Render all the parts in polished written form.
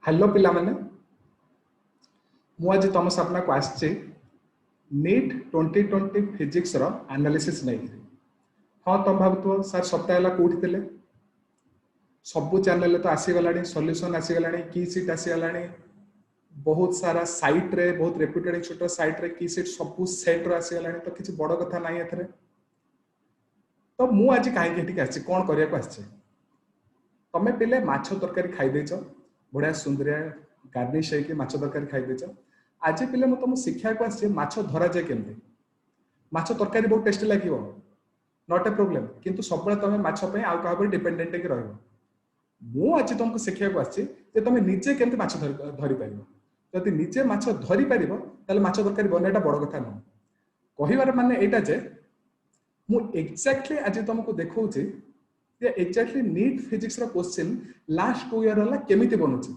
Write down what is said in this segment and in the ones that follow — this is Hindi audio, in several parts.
हेलो पिला माने मु आज तुम सामना को आसचे नीट 2020 फिजिक्स रो एनालिसिस नहीं। हाँ तुम भावुव सर सप्ताह है कौटी थे सबू चैनल तो आसीगला सॉल्यूशन आसीगला की सीट आसीगला बहुत सारा साइट रे बहुत रेप्यूटेड इंस्टीट्यूट साइट रे की सीट सबू सेट रो आसीगला तो किसी बड़ कथा ना एथरे। तो मु आज कहीं आसी कौन करने को आसचे तमें पिले माछ तरकारी खाई देच बढ़िया सुंदरिया गार्निश है माछ तरकारी खाई देच। आज पिले मैं तुमको शिक्षा को आसी माछ धरा जाए केमती माछ तरकारी बहुत टेस्टी लगे नॉट ए प्रॉब्लम किंतु सब तुम माछ आउ क्या डिपेंडेंट होकर रु आज तुमको शिक्षा को आसी तुम निजे केमती माछ धरी पार जदि निजे माछ धरी पार माछ तरकारी बनवाटा बड़ कथा नुह कहबार माने एटा जे मु एक्जाक्टली आज तुमको देखौछि जे एक्जाक्टली नीट फिजिक्स रो क्वेश्चन लास्ट 2 ईयर वाला केमिति बनुछि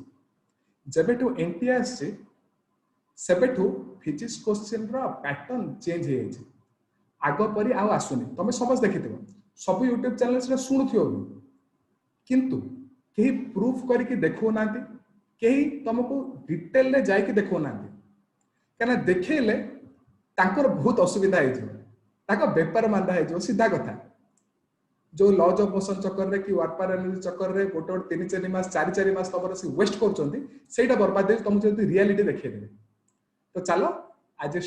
जेबेठू एनटीए आसी सेबेठू फिजिक्स क्वेश्चन रो पैटर्न चेंज हे जाइछि आगो परी आ आसुनी तमे समझ देखिथिबो सब यूट्यूब चैनल्स रे सुनुथियो किंतु केही प्रूफ करके देखो नांती केही तुमको डिटेल रे जाई के देखो नांती कना देखेले तांकर बहुत असुविधा हे जिवो ताको व्यापार मांदा हे जो सीधा कथा जो लॉज ऑफ मोशन चक्कर रे कि वार्पार एनर्जी चक्कर रे गोटे 3-4 मास 4-4 मास तबर से वेस्ट करचंती सेटा बर्बाद दे तुम जदी रियलिटी देखै देबे। तो चलो आज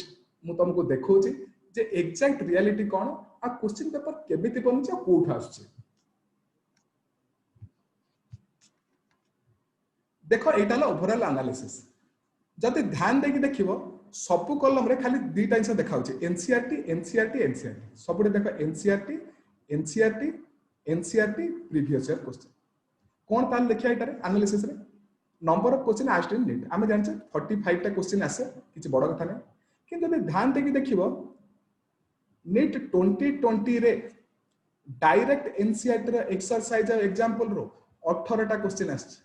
मु तुमको देखौछि जे एग्जैक्ट रियलिटी कोन आ क्वेश्चन पेपर केमिति बनछि आ कोठ आछछि। देखो एटा ला ओवरऑल एनालिसिस जदी ध्यान देकी देखिबो सबु कॉलम रे खाली दुईटा जिंस देखाउछि एनसीईआरटी एनसीईआरटी एनसीईआरटी सबुडे देखो NCERT NCERT NCERT previous year question कोन ताल देखिया एटारे एनालिसिस रे number of questions asked in NEET आमे जानछे 45 टा क्वेश्चन आसे किछि बड़ कथा नै किंतु जदी ध्यान देकी देखिबो नीट 2020 रे डायरेक्ट एनसीईआरटी रे एक्सरसाइज एग्जांपल रो 18 टा क्वेश्चन आसे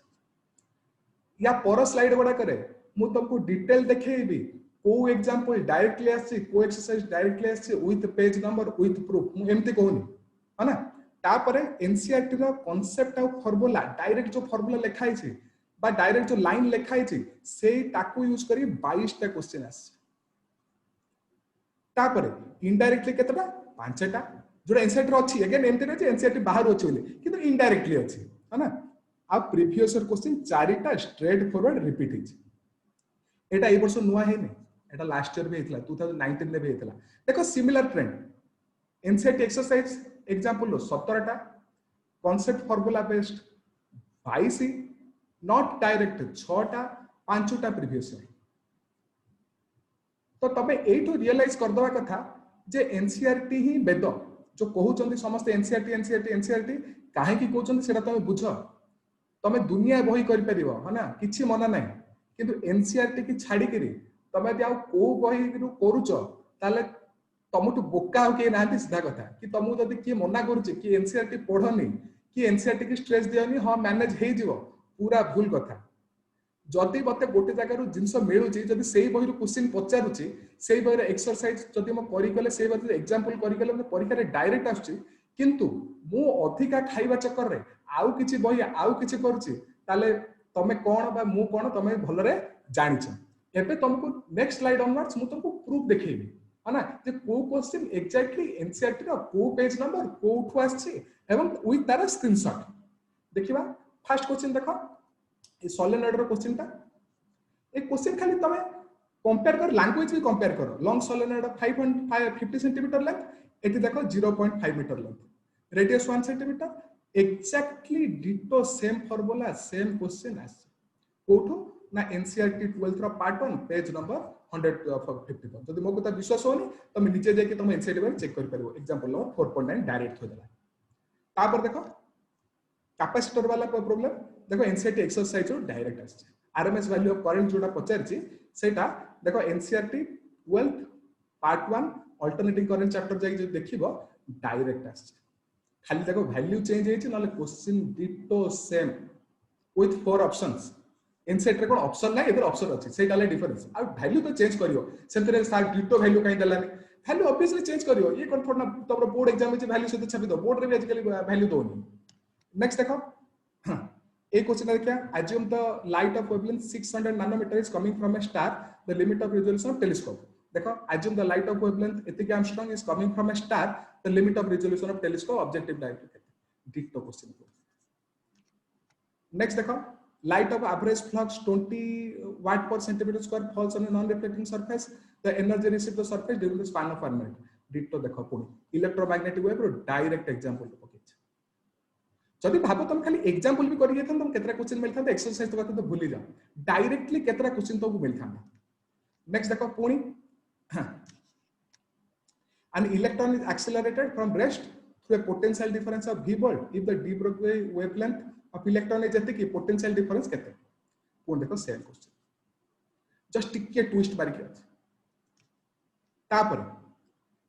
या पर स्लाइड बडा करे मु तुमको डिटेल देखैबी को एग्जांपल डायरेक्टली आसी को एक्सरसाइज डायरेक्टली आसी with page number with proof मु एमती कहूनी है ना तापरे एनसीईआरटी रो कांसेप्ट और फार्मूला डायरेक्ट जो फार्मूला लिखाई छी बा डायरेक्ट जो लाइन लिखाई छी से ताकू यूज करी 22 टा क्वेश्चन आसी तापरे इनडायरेक्टली केतटा 5 टा जोडा एनसीईआरटी रो अछि अगेन एमती रे एनसीईआरटी बाहर अछि बोली किंतु इनडायरेक्टली अछि है ना आ प्रीवियस ईयर क्वेश्चन 4 टा स्ट्रेट फॉरवर्ड रिपीट हिच एटा ए वर्ष नुवा है नै एटा लास्ट ईयर भी हेतला 2019 में भी हेतला देखो similar trend NCERT exercise example लो 17 टा concept formula based 22 not direct 6 टा 5 टा प्रीवियस ईयर तो तबे एठो रियलाइज कर दवा कथा जे एनसीईआरटी ही वेद जो कहउचंदी समस्त एनसीईआरटी एनसीईआरटी एनसीईआरटी काहे की कहउचंदी सेटा तमे बुझ तमे दुनिया बही कर परिबो है ना किछि मना नै किंतु एनसीईआरटी की छाडी करी तमे आ को बही रु करूच ताले तमटु बोका हो के नांती सीधा कथा कि तमु जदी के मना करूची कि एनसीईआरटी पढनी कि एनसीईआरटी की स्ट्रेस दियनी हां मैनेज हे जिवो पूरा भूल कथा जदी मते गोटे जगह रु जिंस मिलुची जदी सेही बही रु क्वेश्चन पचारुची सेही बही रे एक्सरसाइज जदी म करी गले सेही बही एग्जांपल करी गले म परीक्षा रे डायरेक्ट आछी किंतु मु अधिका खाइबा चक्कर रे आउ किछि बही आउ किछि करूची ताले तमे कोन बा मु कोन तमे भलरे जानिछ एबे तुमको नेक्स्ट स्लाइड ऑनवर्ड्स मु तुमको प्रूफ देखेबी है ना जे को क्वेश्चन एग्जैक्टली एनसीईआरटी रो को पेज नंबर को उठु आछि एवं विथ तार स्क्रीनशॉट देखिबा फर्स्ट क्वेश्चन देखो ए सोलेनॉइड रो क्वेश्चन ता ए क्वेश्चन खाली तमे कंपेयर कर लैंग्वेज भी कंपेयर करो लॉन्ग सोलेनॉइड 550 सेंटीमीटर लेंथ एटी देखो 0.5 metre length radius 1 centimetre exactly ditto same formula same question आसी कोठो ना एनसीईआरटी 12 रो पार्ट 1 पेज नंबर 154 जदि मो कथा विश्वास होनी तुम नीचे जाके तुम एनसीईआरटी पर चेक कर परबो एग्जांपल नंबर 4.9 डायरेक्ट हो देला तापर देखो कैपेसिटर वाला को प्रॉब्लम देखो एनसीईआरटी एक्सरसाइज रो डायरेक्ट आसी आरएमएस वैल्यू ऑफ करंट जोटा पचारची सेटा देखो NCERT 12 part 1 alternating current chapter जाई जो देखिबो डायरेक्ट आसी खाली देखो वैल्यू चेंज हेछि नले question ditto same with 4 options इनसेट रे कोन ऑप्शन नै एदर ऑप्शन अछि सेटा ले डिफरेंस आ वैल्यू तो चेंज करियो सेंतरे सार डिटो वैल्यू काई दलानी वैल्यू ऑब्वियसली चेंज करियो ये कोन फॉर ना तमरो बोर्ड एग्जाम में वैल्यू से छापी दो बोर्ड रे भी आजकल वैल्यू दोनी नेक्स्ट देखो A question है क्या? Assume the light of wavelength 600 nanometer is coming from a star. The limit of resolution of telescope. देखो, assume the light of wavelength एतिक Armstrong is coming from a star. The limit of resolution of telescope objective diameter. Ditto question. Next देखो, light of average flux 20 watt per centimeter square falls on a non-reflecting surface. The energy received the surface during the span of 1 minute. Ditto देखो पुणी electromagnetic wave रो direct example पकेछ. जदि भाव तुम खाली एग्जांपल भी करि गेथन तुम केतरा क्वेश्चन मिलथा एक्सरसाइज तो तो भूली जा डायरेक्टली केतरा क्वेश्चन तो मिलथा. नेक्स्ट देखो पुणी an electron is accelerated from rest through a potential difference of v volt if the d Broglie wavelength of electron is जते कि potential difference केते पुणी देखो सेम क्वेश्चन जस्ट टिके ट्विस्ट मारि के तापर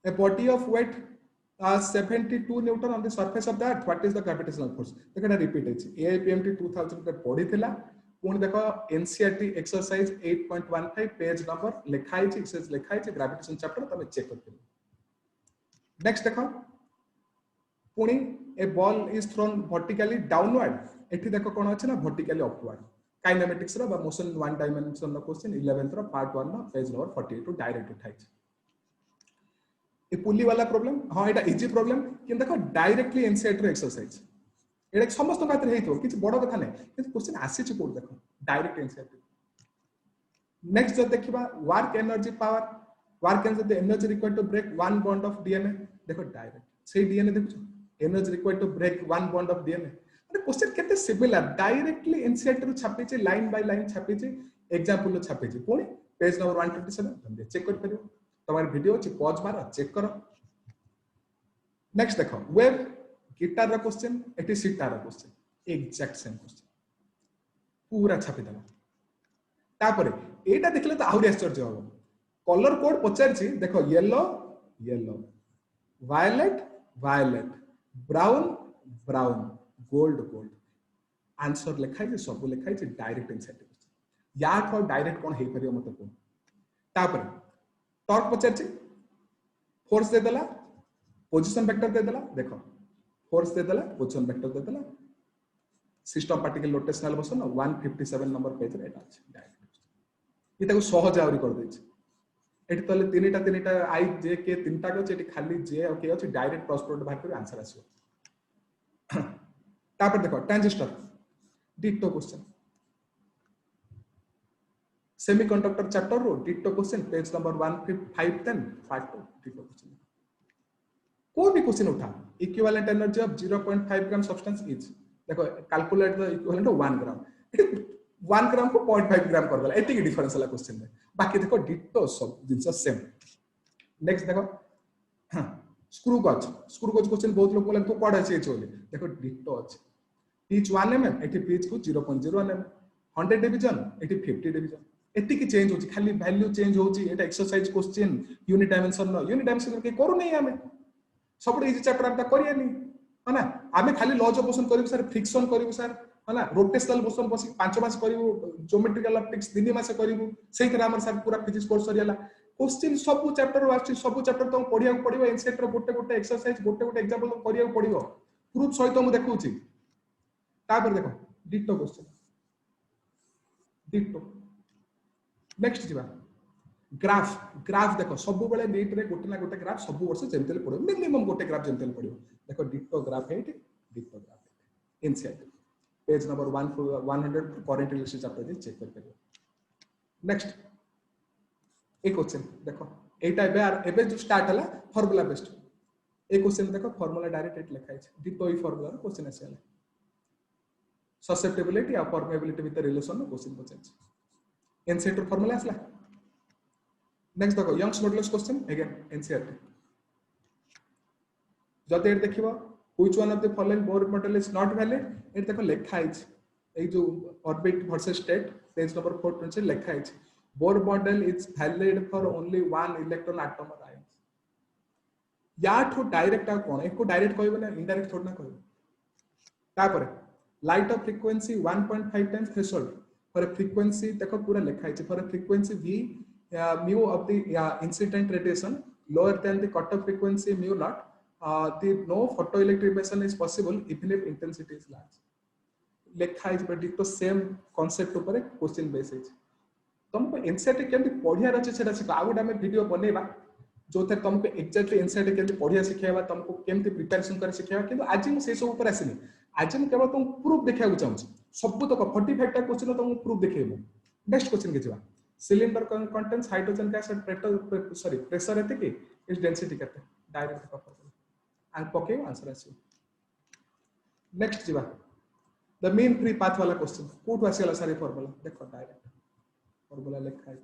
a body of weight 72 Newton on the surface of the earth. What is the gravitational force? देखो रिपीट है AIPMT 2000 पे पढ़ी थिला पुणी देखो NCERT एक्सरसाइज 8.15 पेज नंबर लिखाई छै एक्सरसाइज लिखाई छै ग्रेविटेशन चैप्टर तमे चेक करते. नेक्स्ट देखो पुणी a ball is thrown vertically downward एठी देखो कोन अछि ना वर्टिकली अपवर्ड काइनेमेटिक्स रो बा मोशन वन डायमेंशन रो क्वेश्चन 11th रो पार्ट 1 रो पेज नंबर 48 डायरेक्ट उठाई छै. ये पुली वाला प्रॉब्लम हां एटा इजी प्रॉब्लम कि देखो डायरेक्टली एनसीईआरटी रो एक्सरसाइज एटा समस्त खातिर हेतो किछ बड़ कथा नै कि क्वेश्चन आसी छै कोड देखो डायरेक्ट एनसीईआरटी. नेक्स्ट जो देखिबा work energy power work energy required to break one bond of DNA देखो डायरेक्ट से डीएनए देखो energy required to break one bond of DNA अरे क्वेश्चन केते सिमिलर डायरेक्टली एनसीईआरटी रो छापी छै लाइन बाय लाइन छापी छै एग्जांपल रो छापी छै पुणी पेज नंबर 127 तुम चेक कर परियो तुम्हारे वीडियो अच्छी पॉज मारो चेक करो. नेक्स्ट देखो वेव गिटार रा क्वेश्चन एटी सितार रा क्वेश्चन एग्जैक्ट सेम क्वेश्चन पूरा छापी देला तापरे एटा देखले तो आहुरी आश्चर्य हो कलर कोड पचार छी देखो yellow yellow violet violet brown brown gold gold answer लिखाई जे सब लिखाई जे डायरेक्ट एनसीईआरटी क्वेश्चन या तो डायरेक्ट कोन हे परियो मते को तापरे टॉर्क पचार फोर्स दे देला पोजीशन वेक्टर दे देला देखो फोर्स दे देला पोजीशन वेक्टर दे देला system particle rotational motion 157 number page रे एटा अछि डायरेक्ट ये ताको सहज आवरी कर दै छै एटी तले तीनटा आई जे के तीनटा को एटी खाली जे और के अछि डायरेक्ट क्रॉस प्रोडक्ट बाहर कर आंसर आसीओ. तापर देखो transistor ditto question semiconductor chapter रो ditto question page number 1510 part 2 ditto question कोई भी क्वेश्चन उठा equivalent energy of 0.5 gram substance is देखो calculate the equivalent of 1 gram 1 gram को 0.5 ग्राम कर देला एती की डिफरेंस वाला क्वेश्चन में बाकी देखो डिटो सब जिंस सेम. नेक्स्ट देखो स्क्रू गज क्वेश्चन बहुत लोग बोले तो कोड अछि चोले देखो डिटो अछि पिच 1 mm एटी पिच को 0.01 mm 100 डिवीजन एटी 50 डिवीजन एती की चेंज होची खाली वैल्यू चेंज होची एटा एक्सरसाइज क्वेश्चन यूनिट डायमेंशन के करू नै हमें सब इजी चैप्टर हम करियानी है ना आमे खाली लॉज ऑफ मोशन करिब सर फ्रिक्शन करिब सर है ना रोटेशनल मोशन बसी 5 मास करिब ज्योमेट्रिकल ऑप्टिक्स 3 मास करिब सेही तरह हमर सर पूरा फिजिक्स कोर्स सरियाला क्वेश्चन सब चैप्टर वास्ती सब चैप्टर तो पढिया पड़िबो एनसीईआरटी रो गोटे एक्सरसाइज गोटे एग्जांपल तो करिया पड़िबो प्रूफ सहित मु देखौची तापर देखो डिटो क्वेश्चन डिटो. नेक्स्ट जीवा ग्राफ देखो सब बेले नीट रे गोटे ना गोटे ग्राफ सब वर्ष जेमतेले पड़ो मिनिमम गोटे ग्राफ जेमतेले पड़ो देखो डिटो ग्राफ है ditto graph NCERT page number 100 current relation chapter दे चेक कर परियो. नेक्स्ट एक क्वेश्चन देखो एटा एबे जो स्टार्ट हला फार्मूला बेस्ड एक क्वेश्चन देखो फार्मूला डायरेक्ट लिखा है डिटो ही फार्मूला रो क्वेश्चन आसेला ससेप्टिबिलिटी और permeability with relation no question पचाछ एनसीईआरटी फार्मूला आसला. नेक्स्ट देखो Young's modulus question again NCERT जदि एट देखिबो which one of the following Bohr model is not valid एट देखो लिखा है ए जो orbit versus state page number 420 लिखा है Bohr model is valid for only one electron atom और आयन या ठो डायरेक्ट आ कोन एको डायरेक्ट कहबो ना इनडायरेक्ट थोड़ ना कहबो. तापर light of frequency 1.5 times threshold for a frequency देखो पूरा लिखा है for a frequency v mu of the incident radiation lower than the cutoff frequency mu naught the no photoelectric emission is possible even if intensity is large. लेखा है डिटो सेम कांसेप्ट ऊपर क्वेश्चन बेस है तुमको एनसीईआरटी केमती पढ़ियार अच्छे सेटा सिखा आ गोटे आम वीडियो बनैबा जो थे तुमको एक्जाक्टली एनसीईआरटी केमती पढ़िया शिखेबा तुमको केमती प्रिपरेशन कर शिखेबा किंतु आज मु से सब ऊपर आसिनी आज मु केवल तुमको प्रूफ देखा चाहूँ सब तक 45 टा क्वेश्चन तुमको प्रूफ देखेबो नेक्स्ट क्वेश्चन के जिवा cylinder contains hydrogen gas at sorry pressure एते की इज डेंसिटी केते डायरेक्ट पकड़ एंड पके आंसर आसी नेक्स्ट जिवा द मीन फ्री पाथ वाला क्वेश्चन कोट आसीला सारी फार्मूला देखो डायरेक्ट फार्मूला लिखा है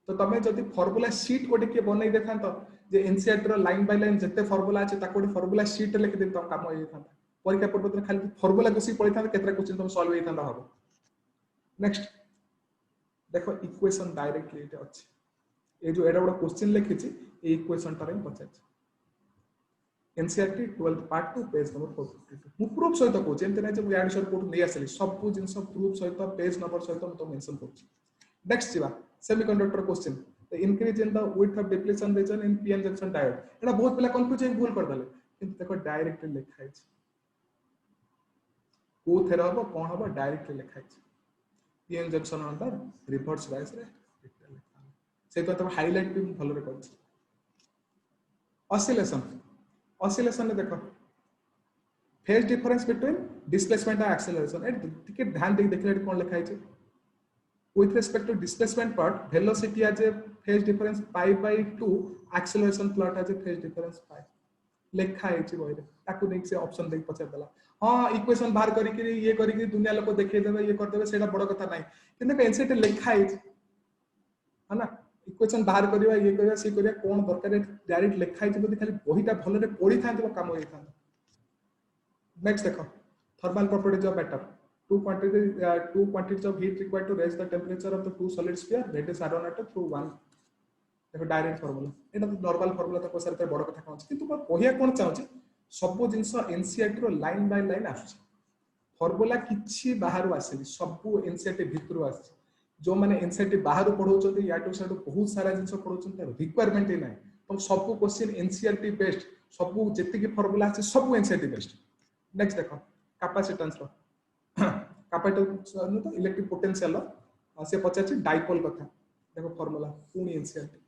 तो तमे जदि फार्मूला शीट गोटे के बनई देखान तो जे एनसीईआरटी रो लाइन बाय लाइन जते फार्मूला अछि ताको फार्मूला शीट लिख दे तो काम होई थांता परीक्षा पूर्व दिन खाली फार्मूला घुसी पड़ी था केतरा क्वेश्चन तुम सॉल्व होई थांता हबो नेक्स्ट देखो इक्वेशन डायरेक्टली एटा अछि ए जो एडा बडा क्वेश्चन लिखि छि ए इक्वेशन तारे पछा NCERT 12th part 2 page number 452 मु प्रूफ सहित कहू जेंते नै जे मु आंसर कोड नै आसली सब जिंस प्रूफ सहित पेज नंबर सहित मु तो मेंशन करू नेक्स्ट जीवा semiconductor question the increase in the width of depletion region in PN junction diode एटा बहुत पिला कंफ्यूज है भूल कर दले किंतु देखो डायरेक्टली लिखा है को थेरा हो कोन हो डायरेक्टली लिखा है PN junction under reverse bias रे से तो हाईलाइट भी भलो रे कर ऑसिलेशन ऑसिलेशन ने देखो phase difference between displacement and acceleration ए टिके ध्यान दे देखले कोन लिखा है with respect to displacement part velocity as a phase difference pi by 2 acceleration plot as a phase difference pi लिखा है छि बहिरे ताकू देख से ऑप्शन देख पछा देला हां इक्वेशन बाहर करी के ये करी के दुनिया लोग देखे देबे ये कर देबे सेटा बड़ कथा नाही किंतु एनसीईआरटी लिखा है है ना इक्वेशन बाहर करबा ये करबा सी करबा कोन दरकार डायरेक्ट लिखा है जदी खाली बहिटा भलो रे पढी थांत काम होई थांत नेक्स्ट देखो thermal properties of matter two quantities of heat required to raise the temperature of the two solid sphere that is R1 atom through one देखो डायरेक्ट फार्मूला एटा तो नॉर्मल फार्मूला तो कोसर बड़ कथा कहूँ किंतु मैं कहिया कोन चाहूँ सब जिंस एनसीईआरटी रो लाइन बाय लाइन आसुछ फार्मूला किछि बाहर आसेली सब एनसीईआरटी भितर आसी जो माने एनसीईआरटी बाहर पढौछथि या टू साइड बहुत सारा जिंस पढौछथि रिक्वायरमेंट ही नै तो सब क्वेश्चन एनसीईआरटी बेस्ड सब जेति की फार्मूला आसी सब एनसीईआरटी बेस्ड नेक्स्ट देखो कैपेसिटेंस रो कैपेसिटेंस तो इलेक्ट्रिक पोटेंशियल से पचाछि डाइपोल कथा देखो फार्मूला पुनी NCERT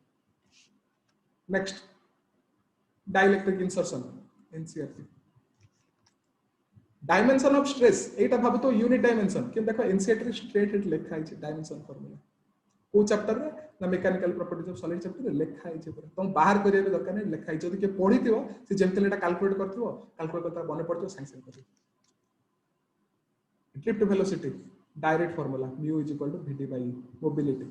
next dielectric insertion NCERT dimension of stress एटा भाबो तो यूनिट डायमेंशन कि देखो एनसीईआरटी स्ट्रेट रेट लिखा है डायमेंशन फार्मूला को चैप्टर रे ना mechanical properties of solid chapter रे लिखा है पूरा तुम बाहर करिया दरकार नै लिखा है जदी के पढिथिबो से जेमते लेटा कैलकुलेट करथिबो कैलकुलेट करता बने पड़तो science करथिबो drift velocity direct formula mu is equal to vd by e mobility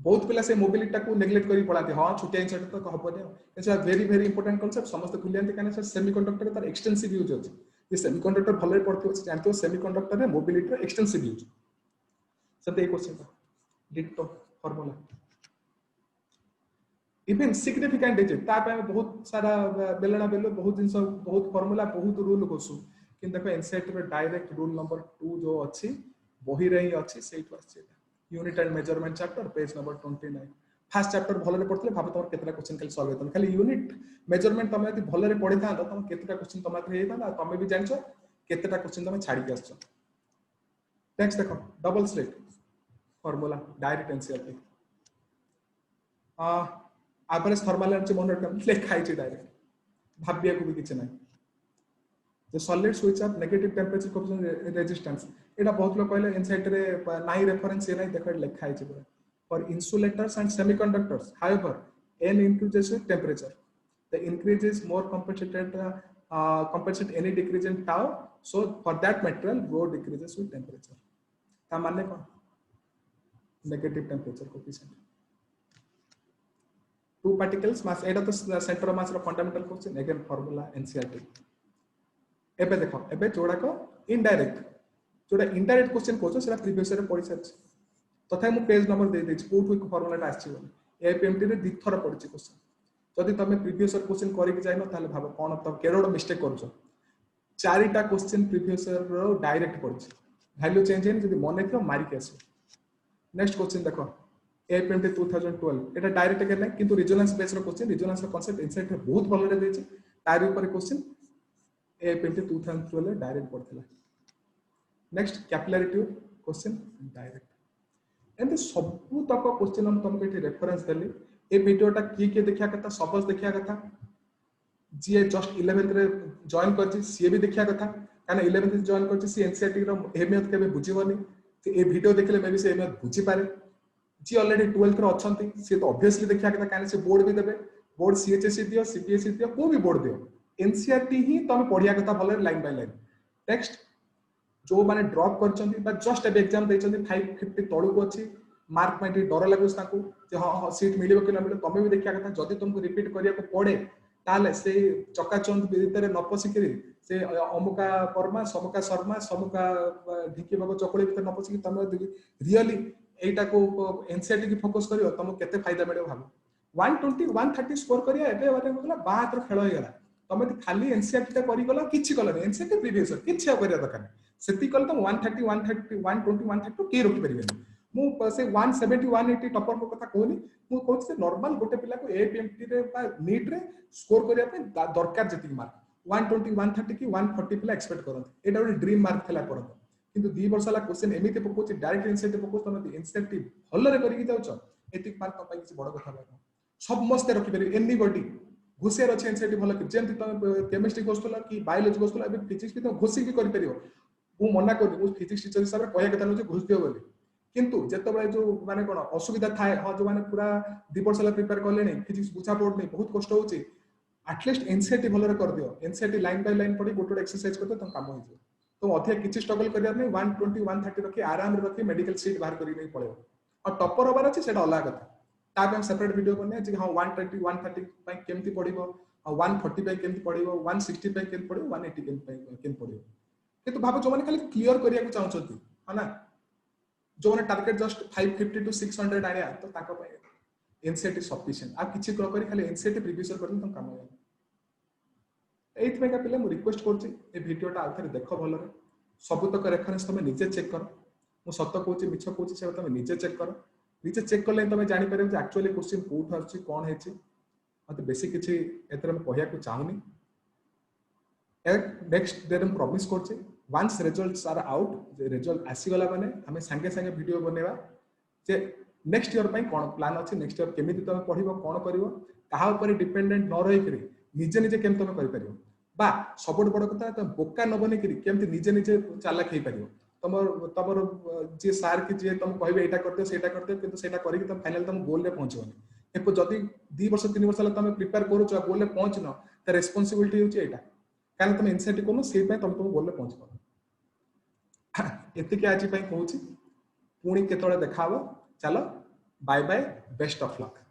बहुत पिला से मोबिलिटी को नेग्लेक्ट करी पड़ाते हां छोटे इंसर्ट तो कहबो नै वेरी वेरी इंपोर्टेंट कांसेप्ट समस्त भूलियांते काने सर सेमीकंडक्टर तार एक्सटेंसिव यूज अछि ये सेमीकंडक्टर भले पड़तो जानतो सेमीकंडक्टर रे मोबिलिटी रो एक्सटेंसिव यूज सब ए क्वेश्चन का ditto formula even significant digit ता पे बहुत सारा बेलना बेलो बहुत जिंस बहुत फार्मूला बहुत रूल कोसु किंतु देखो एनसीईआरटी रो डायरेक्ट रूल नंबर 2 जो अछि बही रे ही अछि सेट अछि unit and measurement chapter page number 29 first chapter भलो रे पढतले भाबो तोर केतरा क्वेश्चन खाली सॉल्व हेतन खाली यूनिट मेजरमेंट तमे यदि भलो रे पढि था तो तम केतरा क्वेश्चन तमा रे हेता तमे भी जानछो केतरा क्वेश्चन तमे छाडी के आछो नेक्स्ट देखो double slit formula direct NCERT average thermal energy monotone लिखा है डायरेक्ट भाबिया को भी किछ नै the solids which have negative temperature coefficient resistance एटा बहुत लोग कहले एनसीईआरटी रे नाही रेफरेंस ये नाही देखो लिखा है पूरा for insulators and semiconductors however n increases with temperature the increase is more compensated compensate any decrease in tau so for that material rho decreases with temperature ता माने कोन negative temperature coefficient two particles mass एटा तो center of mass रो fundamental question again formula NCERT एबे देखो एबे जोड़ा को इनडायरेक्ट जोड़ा इनडायरेक्ट क्वेश्चन कोचो सेला प्रीवियस रे पढि सर तथा मु पेज नंबर दे देछि कोठु फार्मूलाटा आछि बोली एपीएमटी रे दिथर पढिछि क्वेश्चन जदि तमे प्रीवियस क्वेश्चन करि के जाइनो ताले भाबो कोन तब केरोड मिस्टेक करछो चारिटा क्वेश्चन प्रीवियस रो डायरेक्ट पढिछि वैल्यू चेंज हेन जदि मने थियो मारि के आसी नेक्स्ट क्वेश्चन देखो एपीएमटी 2012 एटा डायरेक्ट के नै किंतु रिजोनेंस बेस रो क्वेश्चन रिजोनेंस रो कांसेप्ट इनसाइड रे बहुत भलो रे देछि तारि ऊपर क्वेश्चन ए पिंटी 2000 थ्रू ले डायरेक्ट पड़थिला next capillary tube question direct and सब तक क्वेश्चन हम तुमको ये रेफरेंस देली ए वीडियोटा किए देखिया कथा सबस देखिया कथा जी जस्ट 11th रे जॉइन करछि सी भी देखिया कथा काना 11th रे जॉइन करछि सी एनसीईआरटी रो एहमियत केबे बुझिबोनी से ए वीडियो देखले मे भी से एहमियत बुझी पारे जी ऑलरेडी 12th रे अछंती से तो ऑब्वियसली देखिया कथा काना से बोर्ड भी देबे बोर्ड सीएचएससी दियो सीपीएससी दियो को भी बोर्ड दियो एनसीईआरटी ही तुम पढ़िया कथा भले लाइन बाय लाइन नेक्स्ट जो माने ड्रॉप करचंती बा जस्ट एबे एग्जाम देचंती 550 तळु को अछि मार्क पॉइंट डर लागुस ताकू जे हां सीट मिलिबो कि ना मिले तमे भी देखिया कथा जदी तुमको रिपीट करिया को पड़े ताले से चकाचंद भीतर न पसिकरी से अमुका परमा समका शर्मा समका ढिकी बाबा चकड़ी भीतर न पसिकी तमे रियली एटा को एनसीईआरटी की फोकस करियो तुमको केते फायदा मिले भाबो 120 130 स्कोर करिया एबे बारे मतलब बात रो खेल होई गला तमे खाली एनसीईआरटी ता करी गला किछि गला एनसीईआरटी प्रीवियस किछि आ करिया दरकार सेति कल तुम 130 130 120 130 के रोकी परिबेनी मु से 170 180 टॉपर को कथा कहनी मु कहछि से नॉर्मल गोटे पिला को एपीएमटी रे बा नीट रे स्कोर करिया पे दरकार जति मार्क 120 130 की 140 पिला एक्सपेक्ट करन एटा एक ड्रीम मार्क थला परत किंतु 2 वर्ष ला क्वेश्चन एमिते पकोछि डायरेक्ट एनसीईआरटी पकोछ तमे एनसीईआरटी भल्ले रे करिकि जाउछ एतिक मार्क त पाइ किछि बड़ कथा बाय सब मस्ते रखि पारे एनीबॉडी घुसियार अछि एनसीईआरटी भल्ले जेंति तमे केमिस्ट्री गोस्तला कि बायोलॉजी गोस्तला एबे फिजिक्स भी तो घुसी भी करि परियो मु मना कर मु फिजिक्स टीचर हिसाब रे कहया कथा न जे घुस दियो बोली किंतु जेतबे जो माने कोन असुविधा थाए हां जो माने पूरा 2 वर्ष ला प्रिपेयर करले नै फिजिक्स बुझा पड़ नै बहुत कष्ट होची एटलीस्ट एनसीईआरटी भलो रे कर दियो एनसीईआरटी लाइन बाय लाइन पढी गोटो एक्सरसाइज करते त काम होई तो अधिक किछि स्ट्रगल करिया नै 120 130 रखी आराम रे रखी मेडिकल सीट बाहर करी नै पळेओ और टॉपर होबार अछि सेटा अलग कथा ता पे हम सेपरेट वीडियो बने जे हां 120 130 पे केमति पढिबो और 140 पे केमति पढिबो 160 पे केमति पढिबो 180 केमति पढिबो किंतु भाबो जो माने खाली क्लियर करिया को चाहउछथि हना जो माने टारगेट जस्ट 550 टू 600 आनिया तो ताको पे एनसीईआरटी सफिशिएंट आ किछि क करी खाली एनसीईआरटी प्रीवियस करन त काम हो एथ में का पिले मु रिक्वेस्ट करछि ए वीडियोटा आउथरे देखो भलो रे सब तक रेफरेंस तमे निजे चेक करो मु सत्य कहूछि मिछ कहूछि से तमे निजे चेक करो निजे चेक करले तमे जानि परबे जे एक्चुअली क्वेश्चन कोठ आछि कोन हेछि मते बेसी किछि एतरे म कहया को चाहुनी नेक्स्ट देर हम प्रॉमिस करछि once results are out result आसी गला माने हमें संगे संगे वीडियो बनेवा जे नेक्स्ट ईयर पई कोन प्लान अछि नेक्स्ट ईयर केमिति तमे पढिबो कोन करिवो ताहा ऊपर डिपेंडेंट न रहि करी निजे निजे केम तमे करि परिबो बा सबट बड़ कथा त बोका न बने करी केमिति निजे निजे चालाक हेइ परिबो तमर जे सार कि जे तम कहबे एटा करते सेटा करते किंतु सेटा करी कि तम फाइनल तम गोल रे पहुंचबोनी एको जदी 2 वर्ष 3 वर्ष ला तमे प्रिपेयर करू छ गोल रे पहुंच न त रिस्पांसिबिलिटी होची एटा कारण तुम एनसीईआरटी कोनो से पे तुम गोल रे पहुंच पारो एति के आज पई कहूची पुणी केतळे देखाबो चलो bye bye best of luck.